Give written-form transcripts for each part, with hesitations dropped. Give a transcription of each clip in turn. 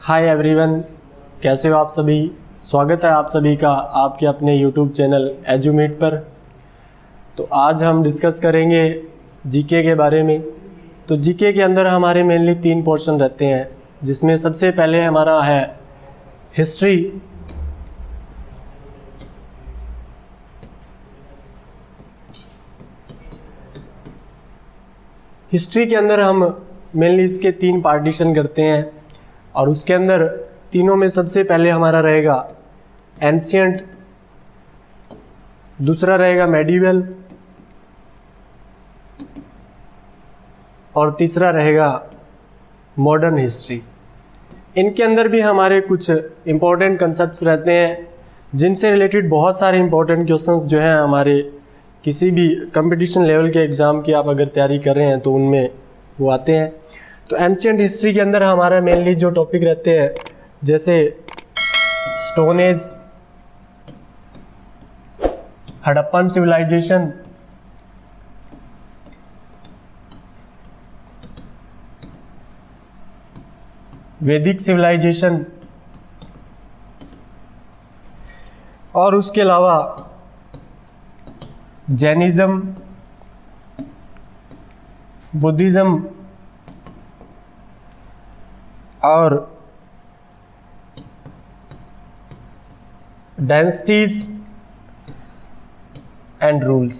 Hi everyone, कैसे हो आप सभी। स्वागत है आप सभी का आपके अपने यूट्यूब चैनल एजुमेट पर। तो आज हम डिस्कस करेंगे जीके के बारे में। तो जीके के अंदर हमारे मेनली 3 पोर्शन रहते हैं, जिसमें सबसे पहले हमारा है हिस्ट्री। हिस्ट्री के अंदर हम मेनली इसके 3 पार्टीशन करते हैं और उसके अंदर तीनों में सबसे पहले हमारा रहेगा एंशियंट, दूसरा रहेगा मेडिवल और तीसरा रहेगा मॉडर्न हिस्ट्री। इनके अंदर भी हमारे कुछ इम्पोर्टेंट कंसेप्ट्स रहते हैं, जिनसे रिलेटेड बहुत सारे इम्पोर्टेंट क्वेश्चंस जो हैं हमारे किसी भी कंपटीशन लेवल के एग्ज़ाम की आप अगर तैयारी कर रहे हैं तो उनमें वो आते हैं। तो एंशिएंट हिस्ट्री के अंदर हमारा मेनली जो टॉपिक रहते हैं, जैसे स्टोन एज, हड़प्पन सिविलाइजेशन, वैदिक सिविलाइजेशन और उसके अलावा जैनिज्म, बुद्धिज्म और डायनेस्टीज एंड रूल्स।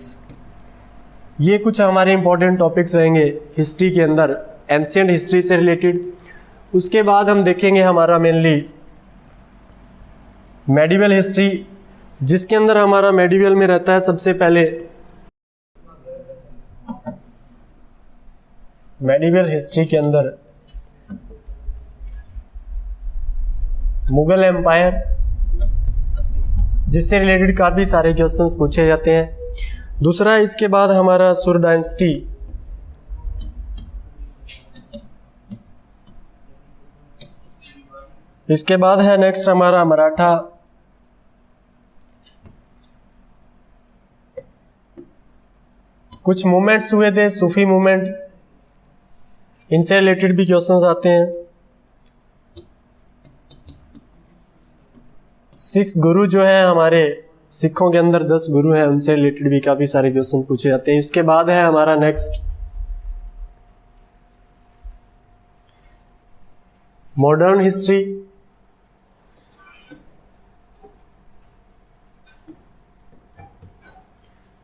ये कुछ हमारे इंपॉर्टेंट टॉपिक्स रहेंगे हिस्ट्री के अंदर, एंशिएंट हिस्ट्री से रिलेटेड। उसके बाद हम देखेंगे हमारा मेनली मेडिवल हिस्ट्री, जिसके अंदर हमारा मेडिवल में रहता है सबसे पहले मेडिवल हिस्ट्री के अंदर मुगल एम्पायर, जिससे रिलेटेड काफ़ी सारे क्वेश्चंस पूछे जाते हैं। दूसरा इसके बाद हमारा सुर डायनेस्टी, इसके बाद है नेक्स्ट हमारा मराठा, कुछ मूवमेंट्स हुए थे, सूफी मूवमेंट, इनसे रिलेटेड भी क्वेश्चंस आते हैं। सिख गुरु जो है हमारे सिखों के अंदर 10 गुरु हैं, उनसे रिलेटेड भी काफ़ी सारे क्वेश्चन पूछे जाते हैं। इसके बाद है हमारा next modern history.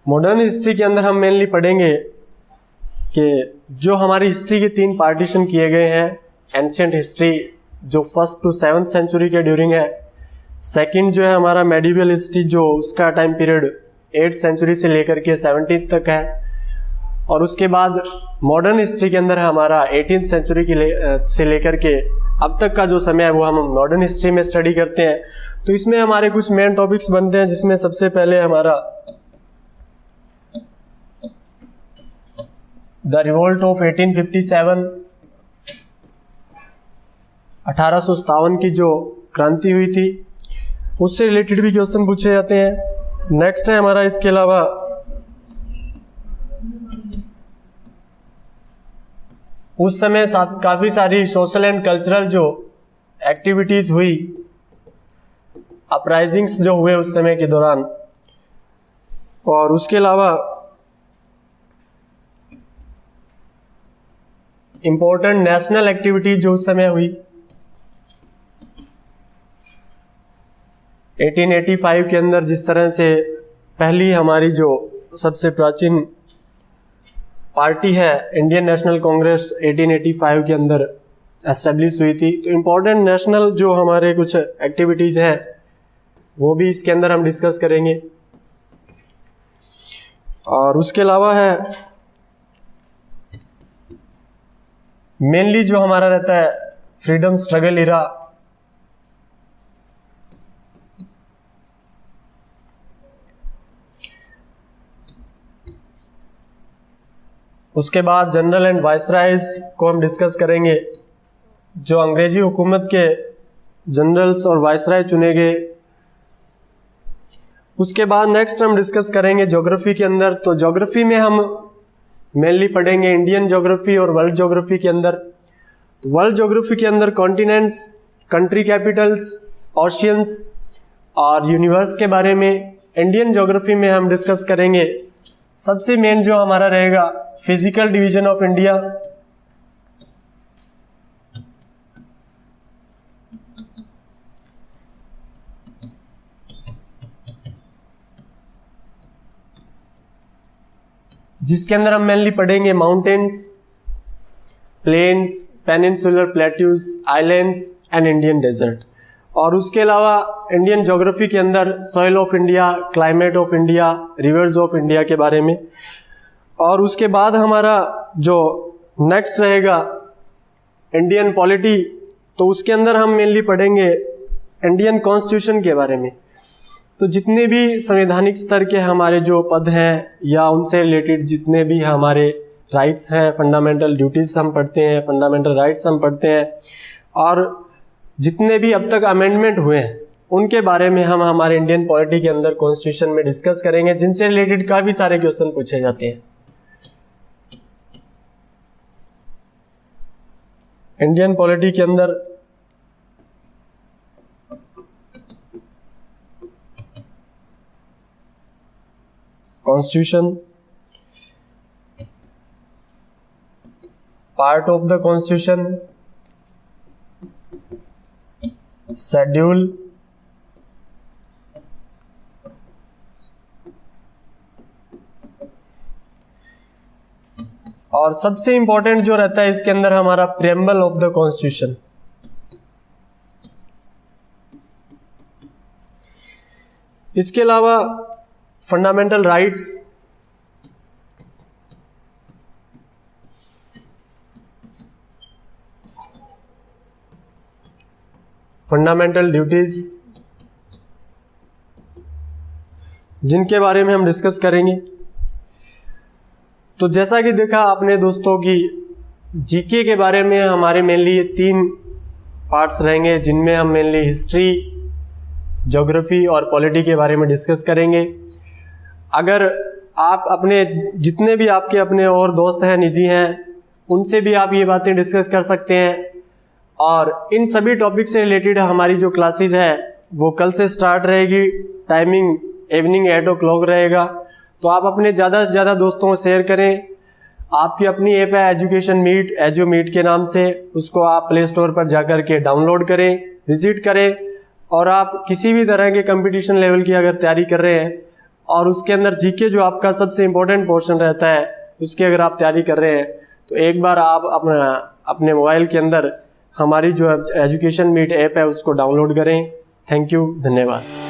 Modern history के अंदर हम मेनली पढ़ेंगे कि जो हमारी हिस्ट्री के 3 पार्टीशन किए गए हैं। एंशिएंट हिस्ट्री जो 1st to 7th सेंचुरी के ड्यूरिंग है। सेकंड जो है हमारा मेडिवल हिस्ट्री, जो उसका टाइम पीरियड 8th सेंचुरी से लेकर के 17th तक है। और उसके बाद मॉडर्न हिस्ट्री के अंदर हमारा 18th सेंचुरी से लेकर के अब तक का जो समय है वो हम मॉडर्न हिस्ट्री में स्टडी करते हैं। तो इसमें हमारे कुछ मेन टॉपिक्स बनते हैं, जिसमें सबसे पहले हमारा द रिवोल्ट ऑफ 1857, 1857 की जो क्रांति हुई थी, उससे रिलेटेड भी क्वेश्चन पूछे जाते हैं। नेक्स्ट है हमारा इसके अलावा उस समय काफ़ी सारी सोशल एंड कल्चरल जो एक्टिविटीज़ हुई, अपराइजिंग्स जो हुए उस समय के दौरान, और उसके अलावा इम्पोर्टेंट नेशनल एक्टिविटीज जो उस समय हुई। 1885 के अंदर जिस तरह से पहली हमारी जो सबसे प्राचीन पार्टी है इंडियन नेशनल कांग्रेस 1885 के अंदर एस्टेब्लिश हुई थी। तो इम्पोर्टेंट नेशनल जो हमारे कुछ एक्टिविटीज़ हैं वो भी इसके अंदर हम डिस्कस करेंगे। और उसके अलावा है मेनली जो हमारा रहता है फ्रीडम स्ट्रगल इरा, उसके बाद जनरल एंड वाइसरायज को हम डिस्कस करेंगे, जो अंग्रेजी हुकूमत के जनरल्स और वाइसराय चुने गए। उसके बाद नेक्स्ट हम डिस्कस करेंगे ज्योग्राफी के अंदर। तो ज्योग्राफी में हम मेनली पढ़ेंगे इंडियन ज्योग्राफी और वर्ल्ड ज्योग्राफी के अंदर। वर्ल्ड ज्योग्राफी के अंदर कॉन्टिनेंट्स, कंट्री कैपिटल्स, ओशियंस और यूनिवर्स के बारे में। इंडियन ज्योग्राफी में हम डिस्कस करेंगे सबसे मेन जो हमारा रहेगा फिजिकल डिवीजन ऑफ इंडिया, जिसके अंदर हम मेनली पढ़ेंगे mountains, plains, peninsular plateaus, islands and Indian desert. और उसके अलावा इंडियन ज्योग्राफी के अंदर soil of India, climate of India, rivers of India के बारे में। और उसके बाद हमारा जो नेक्स्ट रहेगा इंडियन पॉलिटी, तो उसके अंदर हम मेनली पढ़ेंगे इंडियन कॉन्स्टिट्यूशन के बारे में। तो जितने भी संवैधानिक स्तर के हमारे जो पद हैं या उनसे रिलेटेड जितने भी हमारे राइट्स हैं, फंडामेंटल ड्यूटीज़ हम पढ़ते हैं, फंडामेंटल राइट्स हम पढ़ते हैं, और जितने भी अब तक अमेंडमेंट हुए हैं उनके बारे में हम हमारे इंडियन पॉलिटी के अंदर कॉन्स्टिट्यूशन में डिस्कस करेंगे, जिनसे रिलेटेड काफ़ी सारे क्वेश्चन पूछे जाते हैं। इंडियन पॉलिटी के अंदर constitution, part of the constitution, schedule, और सबसे इंपॉर्टेंट जो रहता है इसके अंदर हमारा प्रेम्बल ऑफ द कॉन्स्टिट्यूशन। इसके अलावा फंडामेंटल राइट्स, फंडामेंटल ड्यूटीज, जिनके बारे में हम डिस्कस करेंगे। तो जैसा कि देखा आपने दोस्तों की जीके के बारे में हमारे मेनली 3 पार्ट्स रहेंगे, जिनमें हम मेनली हिस्ट्री, ज्योग्राफी और पॉलिटी के बारे में डिस्कस करेंगे। अगर आप अपने जितने भी आपके अपने और दोस्त हैं, निजी हैं, उनसे भी आप ये बातें डिस्कस कर सकते हैं। और इन सभी टॉपिक से रिलेटेड हमारी जो क्लासेस है वो कल से स्टार्ट रहेगी, टाइमिंग इवनिंग 8 o'clock रहेगा। तो आप अपने ज़्यादा से ज़्यादा दोस्तों को शेयर करें। आपकी अपनी ऐप है एजुकेशन मीट, एजो मीट के नाम से, उसको आप प्ले स्टोर पर जाकर के डाउनलोड करें, विजिट करें। और आप किसी भी तरह के कंपटीशन लेवल की अगर तैयारी कर रहे हैं और उसके अंदर जीके जो आपका सबसे इम्पोर्टेंट पोर्शन रहता है उसकी अगर आप तैयारी कर रहे हैं, तो एक बार आप अपने मोबाइल के अंदर हमारी जो एजुकेशन मीट ऐप है उसको डाउनलोड करें। थैंक यू, धन्यवाद।